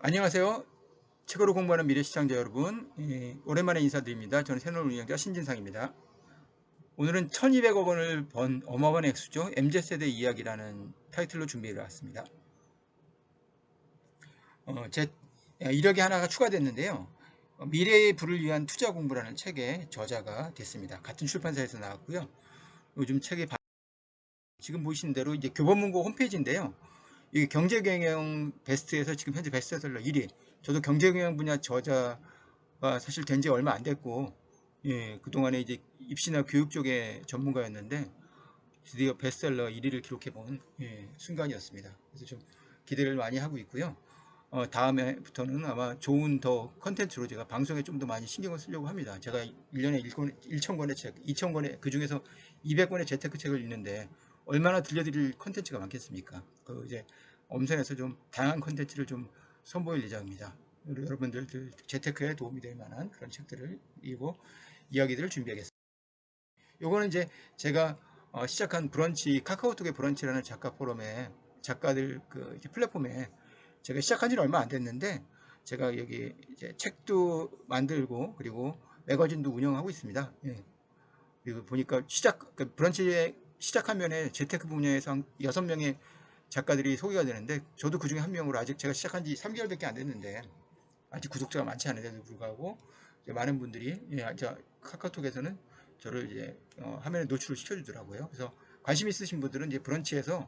안녕하세요. 책으로 공부하는 미래시청자 여러분, 오랜만에 인사드립니다. 저는 채널 운영자 신진상입니다. 오늘은 1200억 원을 번 어마어마한 액수죠. MZ세대 이야기라는 타이틀로 준비해 왔습니다. 제 이력이 하나가 추가됐는데요. 미래의 부를 위한 투자 공부라는 책의 저자가 됐습니다. 같은 출판사에서 나왔고요. 요즘 책의 지금 보시는 대로 이제 교보문고 홈페이지인데요. 이 경제경영 베스트에서 지금 현재 베스트셀러 1위. 저도 경제경영 분야 저자가 사실 된 지 얼마 안 됐고, 그동안에 이제 입시나 교육 쪽의 전문가였는데 드디어 베스트셀러 1위를 기록해 본 순간이었습니다. 그래서 좀 기대를 많이 하고 있고요. 다음에부터는 아마 좋은 더 컨텐츠로 제가 방송에 좀 더 많이 신경을 쓰려고 합니다. 제가 1년에 1,000권의 책, 2,000권의 그중에서 200권의 재테크 책을 읽는데 얼마나 들려드릴 컨텐츠가 많겠습니까? 이제 엄선해서 좀 다양한 컨텐츠를 좀 선보일 예정입니다. 여러분들 재테크에 도움이 될 만한 그런 책들을 읽고 이야기들을 준비하겠습니다. 요거는 이제 제가 시작한 브런치, 카카오톡의 브런치라는 작가 포럼에 작가들 이제 플랫폼에 제가 시작한 지는 얼마 안 됐는데 제가 여기 이제 책도 만들고 그리고 매거진도 운영하고 있습니다. 그리고 보니까 브런치에 시작한 면에 재테크 분야에서 한 6명의 작가들이 소개가 되는데 저도 그 중에 한 명으로 아직 제가 시작한 지 3개월밖에 안 됐는데 아직 구독자가 많지 않은데도 불구하고 많은 분들이 카카오톡에서는 저를 이제 화면에 노출을 시켜주더라고요. 그래서 관심 있으신 분들은 이제 브런치에서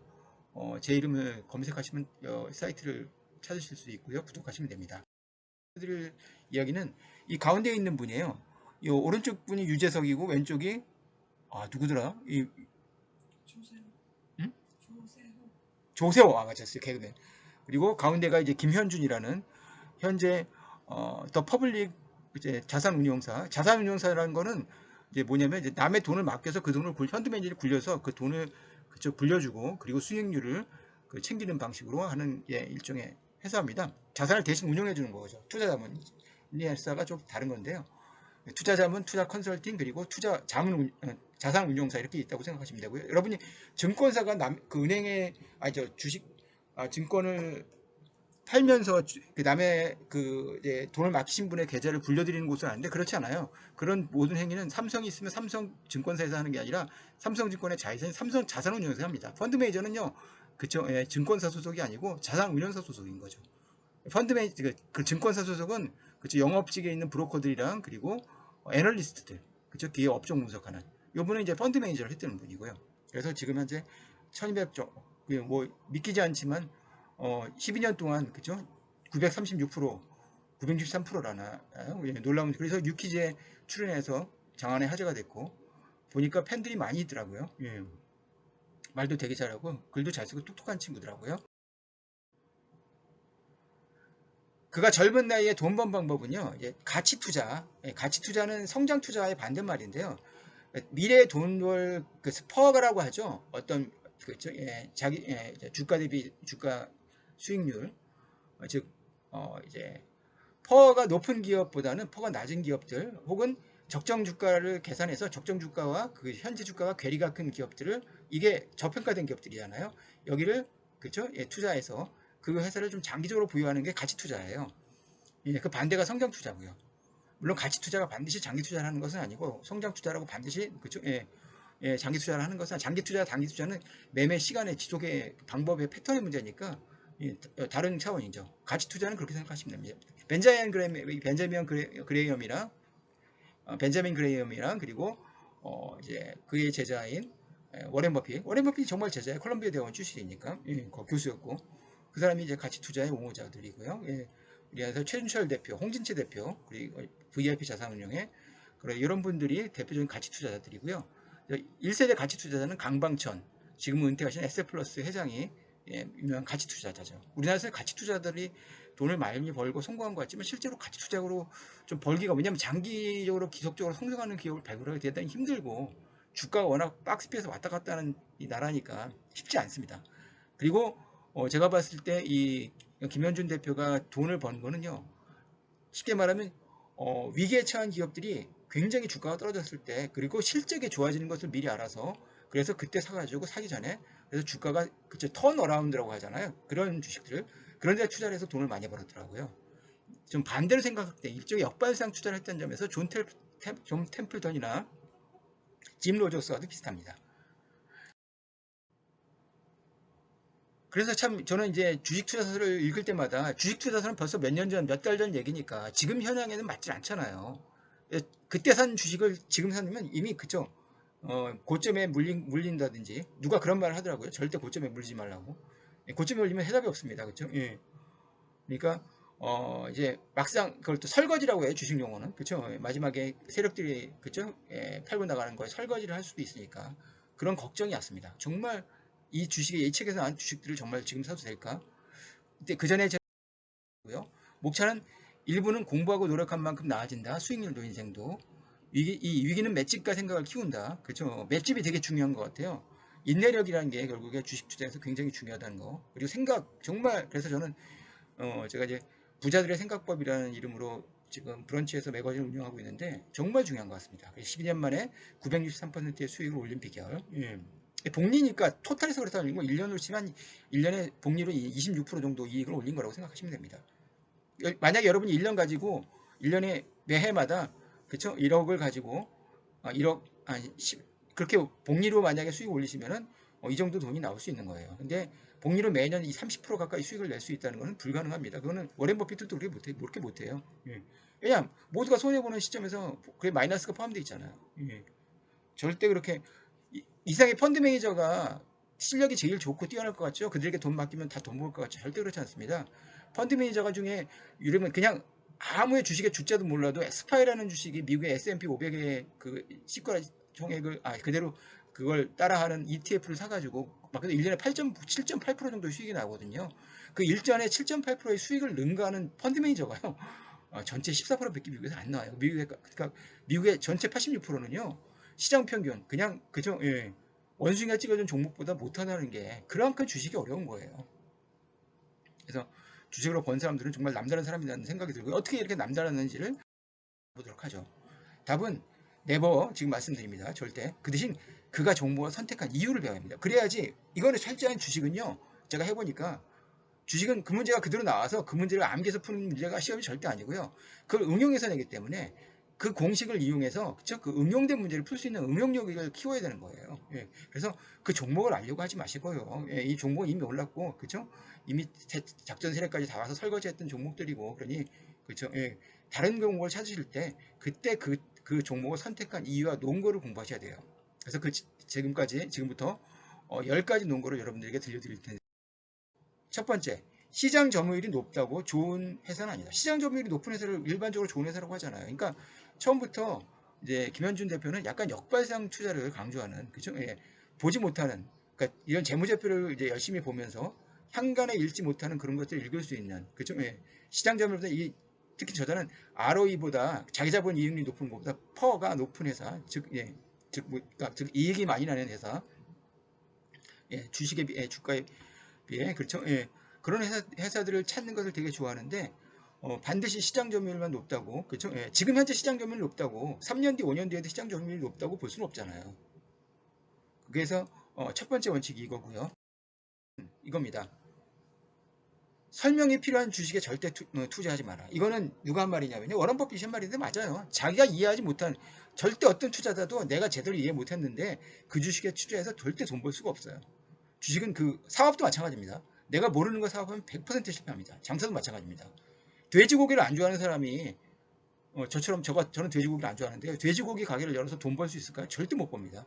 제 이름을 검색하시면 사이트를 찾으실 수 있고요. 구독하시면 됩니다. 드릴 이야기는 이 가운데 있는 분이에요. 이 오른쪽 분이 유재석이고 왼쪽이 누구더라? 응? 조세호. 맞았어요. 개그맨. 그리고 가운데가 이제 김현준이라는 현재 더 퍼블릭 이제 자산운용사라는 거는 이제 뭐냐면 이제 남의 돈을 맡겨서 그 돈을 펀드매니저를 굴려서 그 돈을 그쪽 굴려주고 그리고 수익률을 챙기는 방식으로 하는 일종의 회사입니다. 자산을 대신 운용해 주는 거죠. 투자자문 회사가 좀 다른 건데요. 투자자문, 투자 컨설팅 그리고 자산 운용사 이렇게 있다고 생각하시면 되고요. 여러분이 증권사가 그 은행에 주식 증권을 팔면서 그 남의 이제 돈을 맡기신 분의 계좌를 불려드리는 곳은 아닌데 그렇지 않아요. 그런 모든 행위는 삼성이 있으면 삼성증권사에서 하는 게 아니라 삼성증권의 삼성 자산운용사에서 합니다. 펀드 매니저는요, 그쵸? 증권사 소속이 아니고 자산운용사 소속인 거죠. 펀드 매니저 그 증권사 소속은 그쵸? 영업직에 있는 브로커들이랑 그리고 애널리스트들, 그쵸? 기업 업종 분석하는 요분은 이제 펀드 매니저를 했다는 분이고요. 그래서 지금 현재 1200조 뭐 믿기지 않지만 12년 동안 그죠? 936%, 963%라나 놀라운. 그래서 유퀴즈에 출연해서 장안의 화제가 됐고 보니까 팬들이 많이 있더라고요. 말도 되게 잘하고 글도 잘 쓰고 똑똑한 친구더라고요. 그가 젊은 나이에 돈 번 방법은요. 가치 투자. 가치 투자는 성장 투자의 반대말인데요. 미래의 돈벌 스퍼가라고 하죠. 어떤 그죠? 자기 주가 대비 주가 수익률 즉 이제 퍼가 높은 기업보다는 퍼가 낮은 기업들 혹은 적정 주가를 계산해서 적정 주가와 그 현재 주가가 괴리가 큰 기업들을 이게 저평가된 기업들이잖아요. 여기를 그렇죠? 투자해서 그 회사를 좀 장기적으로 보유하는 게 가치 투자예요. 그 반대가 성장 투자고요. 물론 가치 투자가 반드시 장기 투자를 하는 것은 아니고 성장 투자라고 반드시 그렇죠? 장기 투자를 하는 것은 장기 투자, 단기 투자는 매매 시간의 지속의 방법의 패턴의 문제니까 다른 차원이죠. 가치 투자는 그렇게 생각하시면 됩니다. 벤자민 그레이엄이랑 그리고 이제 그의 제자인 워렌 버핏이 정말 제자예요. 콜롬비아 대학원 출신이니까 교수였고 그 사람이 이제 가치 투자의 옹호자들이고요. 그래서 최준철 대표, 홍진채 대표 그리고 VIP 자산운용의 이런 분들이 대표적인 가치 투자자들이고요. 1세대 가치 투자자는 강방천, 지금 은퇴하신 에세플러스 회장이 유명한 가치 투자자죠. 우리나라에서 가치 투자들이 돈을 많이 벌고 성공한 것 같지만 실제로 가치 투자로 좀 벌기가 왜냐하면 장기적으로 기속적으로 성장하는 기업을 발굴하기 대단히 힘들고 주가가 워낙 박스피에서 왔다 갔다 하는 이 나라니까 쉽지 않습니다. 그리고 제가 봤을 때 이 김현준 대표가 돈을 번 거는요. 쉽게 말하면 위기에 처한 기업들이 굉장히 주가가 떨어졌을 때 그리고 실적이 좋아지는 것을 미리 알아서 그래서 그때 사가지고 사기 전에 그래서 주가가 그쵸 턴어라운드라고 하잖아요. 그런 주식들을 그런 데 투자를 해서 돈을 많이 벌었더라고요. 좀 반대로 생각할 때 일종의 역발상 투자를 했다는 점에서 존 템플턴이나 짐 로저스와도 비슷합니다. 그래서 참 저는 이제 주식 투자서를 읽을 때마다 주식 투자서는 벌써 몇 년 전, 몇 달 전 얘기니까 지금 현황에는 맞지 않잖아요. 그때 산 주식을 지금 사면 이미 그쵸. 고점에 물린다든지 누가 그런 말을 하더라고요. 절대 고점에 물지 말라고. 고점에 물리면 해답이 없습니다. 그쵸? 예. 그러니까 이제 막상 그걸 또 설거지라고 해요. 주식 용어는. 그쵸? 마지막에 세력들이 그쵸? 팔고 나가는 거에 설거지를 할 수도 있으니까 그런 걱정이 왔습니다. 정말 이 주식의 이 책에서 나온 주식들을 정말 지금 사도 될까? 근데 그 전에 제가고요. 목차는 일부는 공부하고 노력한 만큼 나아진다. 수익률도 인생도. 이 위기는 맷집과 생각을 키운다. 그렇죠? 맷집이 되게 중요한 것 같아요. 인내력이라는 게 결국에 주식 투자에서 굉장히 중요하다는 거. 그리고 생각 정말 그래서 저는 제가 이제 부자들의 생각법이라는 이름으로 지금 브런치에서 매거진을 운영하고 있는데 정말 중요한 것 같습니다. 12년 만에 963%의 수익을 올린 비결. 예. 복리니까 토탈에서 그래서 아니고 1년으로 치면 1년에 복리로 26% 정도 이익을 올린 거라고 생각하시면 됩니다. 만약에 여러분이 1년 가지고 1년에 매해마다 그쵸? 1억을 가지고 1억 아니 10, 그렇게 복리로 만약에 수익 올리시면은 이 정도 돈이 나올 수 있는 거예요. 근데 복리로 매년 이 30% 가까이 수익을 낼 수 있다는 것은 불가능합니다. 그거는 워렌 버핏도 그렇게 못해요. 예. 왜냐하면 모두가 손해보는 시점에서 그게 마이너스가 포함되어 있잖아요. 예. 절대 그렇게 이상의 펀드 매니저가 실력이 제일 좋고 뛰어날 것 같죠? 그들에게 돈 맡기면 다 돈 벌 것 같죠? 절대 그렇지 않습니다. 펀드 매니저가 중에 이러면 그냥 아무의 주식의 주자도 몰라도 스파이라는 주식이 미국의 S&P 500의 그 시가 총액을 그대로 그걸 따라하는 ETF를 사가지고 막 1년에 7.8% 정도 수익이 나거든요. 그 일전에 7.8%의 수익을 능가하는 펀드 매니저가요. 전체 14%밖에 미국에서 안 나와요. 그러니까 미국의 전체 86%는요. 시장 평균 그냥 그죠? 예. 원숭이가 찍어준 종목보다 못하다는 게 그만큼 주식이 어려운 거예요. 그래서 주식으로 번 사람들은 정말 남다른 사람이라는 생각이 들고요. 어떻게 이렇게 남다르는지를 보도록 하죠. 답은 네버 지금 말씀드립니다. 절대. 그 대신 그가 정보가 선택한 이유를 배워야 합니다. 그래야지 이거는 철저한 주식은요. 제가 해보니까 주식은 그 문제가 그대로 나와서 그 문제를 암기해서 푸는 문제가 시험이 절대 아니고요. 그걸 응용해서 내기 때문에 그 공식을 이용해서 그 응용된 문제를 풀 수 있는 응용력을 키워야 되는 거예요. 예. 그래서 그 종목을 알려고 하지 마시고요. 예. 이 종목은 이미 올랐고, 그렇죠? 이미 작전 세력까지 다 와서 설거지했던 종목들이고, 그러니 그렇죠? 예. 다른 종목을 찾으실 때 그때 그 종목을 선택한 이유와 논거를 공부하셔야 돼요. 그래서 지금부터 10가지 논거를 여러분들에게 들려드릴 텐데. 첫 번째, 시장 점유율이 높다고 좋은 회사는 아니다. 시장 점유율이 높은 회사를 일반적으로 좋은 회사라고 하잖아요. 그러니까 처음부터 이제 김현준 대표는 약간 역발상 투자를 강조하는, 그죠? 예, 보지 못하는, 그러니까 이런 재무제표를 이제 열심히 보면서 한간에 읽지 못하는 그런 것들을 읽을 수 있는, 그죠? 예, 시장 점유율보다 특히 저자는 ROE보다 자기 자본 이익률이 높은 것보다 퍼가 높은 회사, 즉 이익이 많이 나는 회사, 예, 주식에 비해 주가에 비해 그렇죠. 예. 그런 회사들을 찾는 것을 되게 좋아하는데 반드시 시장 점유율만 높다고 그렇죠. 예. 지금 현재 시장 점유율 높다고 3년 뒤 5년 뒤에도 시장 점유율이 높다고 볼 수는 없잖아요. 그래서 첫 번째 원칙이 이거고요. 이겁니다. 설명이 필요한 주식에 절대 투자하지 마라. 이거는 누가 한 말이냐면요. 워런 버핏이 한 말인데 맞아요. 자기가 이해하지 못한 절대 어떤 투자자도 내가 제대로 이해 못했는데 그 주식에 투자해서 절대 돈 벌 수가 없어요. 주식은 그 사업도 마찬가지입니다. 내가 모르는 거 사업하면 100% 실패합니다. 장사도 마찬가지입니다. 돼지고기를 안 좋아하는 사람이 저는 돼지고기를 안 좋아하는데요. 돼지고기 가게를 열어서 돈 벌 수 있을까요? 절대 못 봅니다.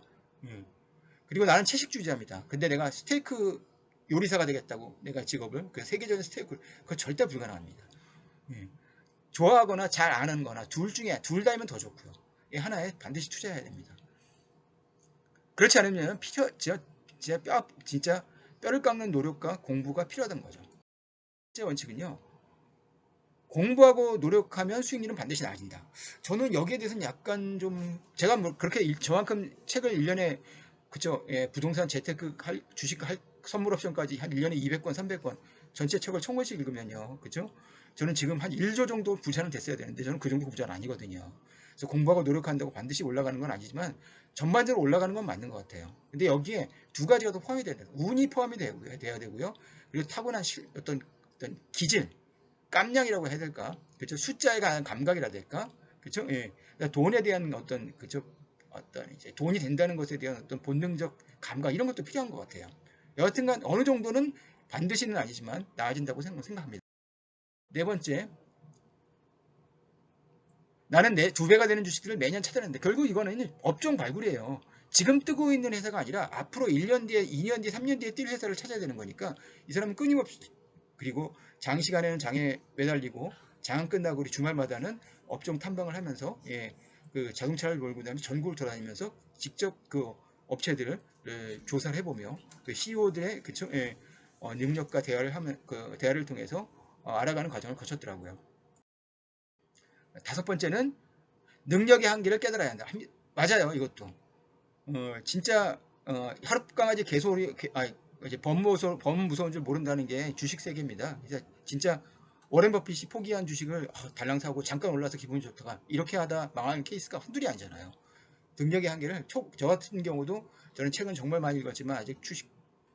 그리고 나는 채식주의자입니다. 근데 내가 스테이크 요리사가 되겠다고 내가 직업을 그 세계적인 스테이크 그거 절대 불가능합니다. 좋아하거나 잘 아는 거나 둘 다이면 더 좋고요. 이 하나에 반드시 투자해야 됩니다. 그렇지 않으면 진짜 뼈를 깎는 노력과 공부가 필요하다는 거죠. 첫 번째 원칙은요. 공부하고 노력하면 수익률은 반드시 나아진다. 저는 여기에 대해서는 약간 좀 제가 뭐 그렇게 저만큼 책을 1년에 그쵸 예, 부동산 재테크 주식 선물 옵션까지 한 1년에 200권 300권 전체 책을 1000권씩 읽으면요. 그쵸? 저는 지금 한 1조 정도 부자는 됐어야 되는데 저는 그 정도 부자는 아니거든요. 그래서 공부하고 노력한다고 반드시 올라가는 건 아니지만 전반적으로 올라가는 건 맞는 것 같아요. 근데 여기에 두 가지가 더 포함이 돼야 돼요. 운이 포함이 돼야 되고요. 그리고 타고난 어떤 어떤 기질, 깜냥이라고 해야 될까? 그렇죠? 숫자에 관한 감각이라 될까? 그렇죠? 예. 그러니까 돈에 대한 어떤 그렇죠? 어떤 이제 돈이 된다는 것에 대한 어떤 본능적 감각 이런 것도 필요한 것 같아요. 여하튼간 어느 정도는 반드시는 아니지만 나아진다고 생각합니다. 네 번째, 나는 내 2배가 되는 주식들을 매년 찾아내는데 결국 이거는 업종 발굴이에요. 지금 뜨고 있는 회사가 아니라 앞으로 1년 뒤에, 2년 뒤에, 3년 뒤에 뛸 회사를 찾아야 되는 거니까 이 사람은 끊임없이 그리고 장시간에는 장에 매달리고 장은 끝나고 우리 주말마다는 업종 탐방을 하면서 그 자동차를 몰고 다니면서 전국을 돌아다니면서 직접 그 업체들을 조사를 해보며 그 CEO들의 그쵸 능력과 대화를 하면 그 대화를 통해서 알아가는 과정을 거쳤더라고요. 다섯 번째는 능력의 한계를 깨달아야 한다. 맞아요, 이것도. 진짜 하룻강아지 개소리, 이제 범무서운 줄 모른다는 게 주식 세계입니다. 진짜 워렌 버핏이 포기한 주식을 달랑 사고 잠깐 올라서 기분이 좋다가 이렇게 하다 망하는 케이스가 한둘이 아니잖아요. 능력의 한계를 저 같은 경우도 저는 책은 정말 많이 읽었지만 아직 주식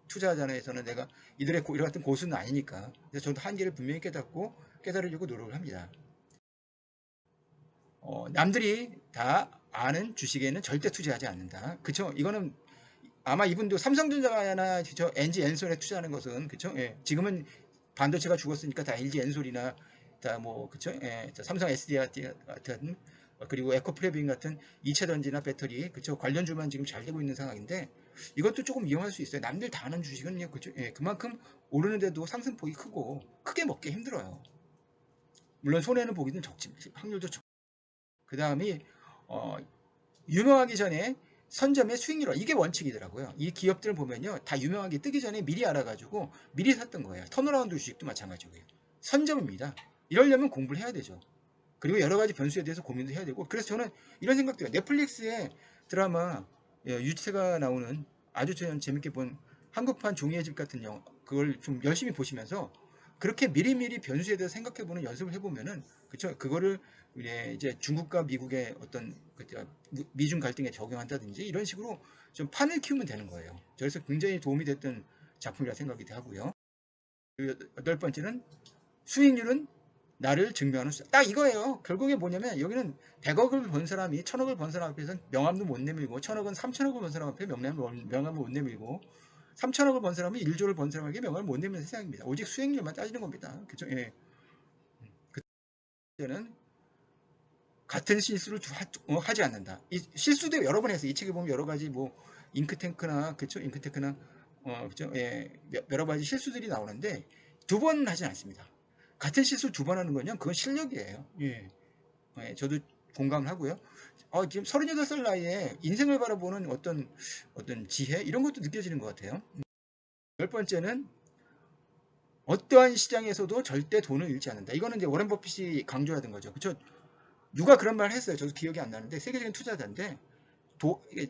투자자에서는 내가 이들의 이런 같은 고수는 아니니까 그래서 저도 한계를 분명히 깨닫고 깨달으려고 노력을 합니다. 남들이 다 아는 주식에는 절대 투자하지 않는다. 그쵸? 이거는 아마 이분도 삼성전자나 저 NG 엔솔에 투자하는 것은 그쵸? 예. 지금은 반도체가 죽었으니까 다 LG 엔솔이나 다 뭐 그쵸? 예. 삼성 SDI 같은 그리고 에코프레빈 같은 이체전지나 배터리 그쵸? 관련주만 지금 잘 되고 있는 상황인데 이것도 조금 위험할 수 있어요. 남들 다 아는 주식은요. 그쵸? 예. 그만큼 오르는데도 상승폭이 크고 크게 먹기 힘들어요. 물론 손해는 보기는 적지 확률도 적. 그 다음이 어, 유명하기 전에 선점의 수익률 이게 원칙이더라고요. 이 기업들을 보면요 다 유명하게 뜨기 전에 미리 알아가지고 미리 샀던 거예요. 턴어라운드 주식도 마찬가지고요. 선점입니다. 이러려면 공부를 해야 되죠. 그리고 여러 가지 변수에 대해서 고민도 해야 되고 그래서 저는 이런 생각도 해요. 넷플릭스의 드라마 유채가 나오는 아주 재밌게 본 한국판 종이의 집 같은 영화 그걸 좀 열심히 보시면서 그렇게 미리미리 변수에 대해서 생각해보는 연습을 해보면은 그쵸 그거를 이제 중국과 미국의 어떤 미중 갈등에 적용한다든지 이런 식으로 좀 판을 키우면 되는 거예요. 그래서 굉장히 도움이 됐던 작품이라 생각이 하고요. 여덟 번째는 수익률은 나를 증명하는 수. 딱 이거예요. 결국에 뭐냐면 여기는 100억을 번 사람이 1000억을 번 사람 앞에서 명함도 못 내밀고 1000억은 3000억을 번 사람 앞에 명함을 못 내밀고 3000억을 번 사람이 1조를 번 사람에게 명함을 못 내미는 세상입니다. 오직 수익률만 따지는 겁니다. 그죠? 예. 그때는 같은 실수를 하지 않는다. 이 실수도 여러 번 해서 이 책에 보면 여러 가지 뭐 잉크탱크나 그쵸? 잉크탱크나 그죠? 예. 여러 가지 실수들이 나오는데 두 번 하진 않습니다. 같은 실수 두 번 하는 건요. 그건 실력이에요. 예. 예, 저도 공감을 하고요. 지금 38살 나이에 인생을 바라보는 어떤 지혜 이런 것도 느껴지는 것 같아요. 열 번째는 어떠한 시장에서도 절대 돈을 잃지 않는다. 이거는 이제 워렌 버핏이 강조하던 거죠. 그쵸? 누가 그런 말을 했어요. 저도 기억이 안 나는데 세계적인 투자자인데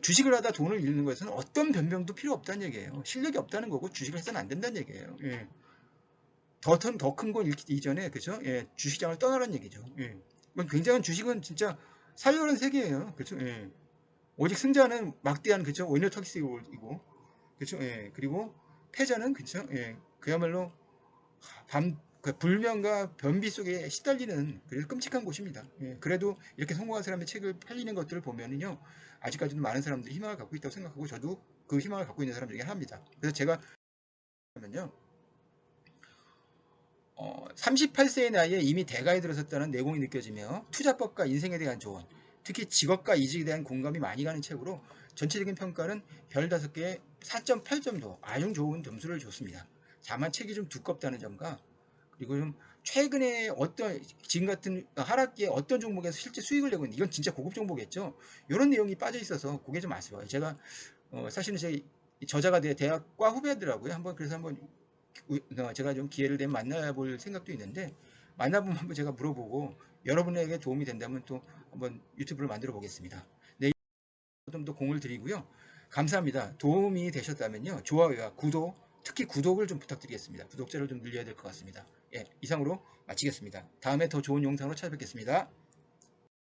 주식을 하다 돈을 잃는 것은 어떤 변명도 필요 없다는 얘기예요. 실력이 없다는 거고 주식을 해서는 안 된다는 얘기예요. 예. 더 큰 걸 잃기 이전에 그죠? 예, 주식장을 떠나라는 얘기죠. 예. 굉장한 주식은 진짜 살려는 세계예요. 그죠? 예. 오직 승자는 막대한 그죠? 위너 턱스이고 그죠? 예. 그리고 패자는 그죠? 예. 그야말로 그 불명과 변비 속에 시달리는 그래서 끔찍한 곳입니다. 예. 그래도 이렇게 성공한 사람의 책을 팔리는 것들을 보면은요 아직까지도 많은 사람들이 희망을 갖고 있다고 생각하고 저도 그 희망을 갖고 있는 사람 중에 하나입니다. 그래서 제가 하면요 38세의 나이에 이미 대가에 들어섰다는 내공이 느껴지며 투자법과 인생에 대한 조언, 특히 직업과 이직에 대한 공감이 많이 가는 책으로 전체적인 평가는 별 5개에 4.8점도 아주 좋은 점수를 줬습니다. 다만 책이 좀 두껍다는 점과 그리고 좀 최근에 지금 같은 하락기에 어떤 종목에서 실제 수익을 내고 있는 이건 진짜 고급 정보겠죠. 이런 내용이 빠져 있어서 그게 좀 아쉬워요. 제가 사실은 제 저자가 대학과 후배더라고요. 그래서 한번 제가 좀 기회를 되면 만나볼 생각도 있는데 만나보면 한번 제가 물어보고 여러분에게 도움이 된다면 또 한번 유튜브를 만들어 보겠습니다. 네, 좀 더 공을 드리고요. 감사합니다. 도움이 되셨다면요. 좋아요와 구독, 특히 구독을 좀 부탁드리겠습니다. 구독자를 좀 늘려야 될 것 같습니다. 예, 이상으로 마치겠습니다. 다음에 더 좋은 영상으로 찾아뵙겠습니다.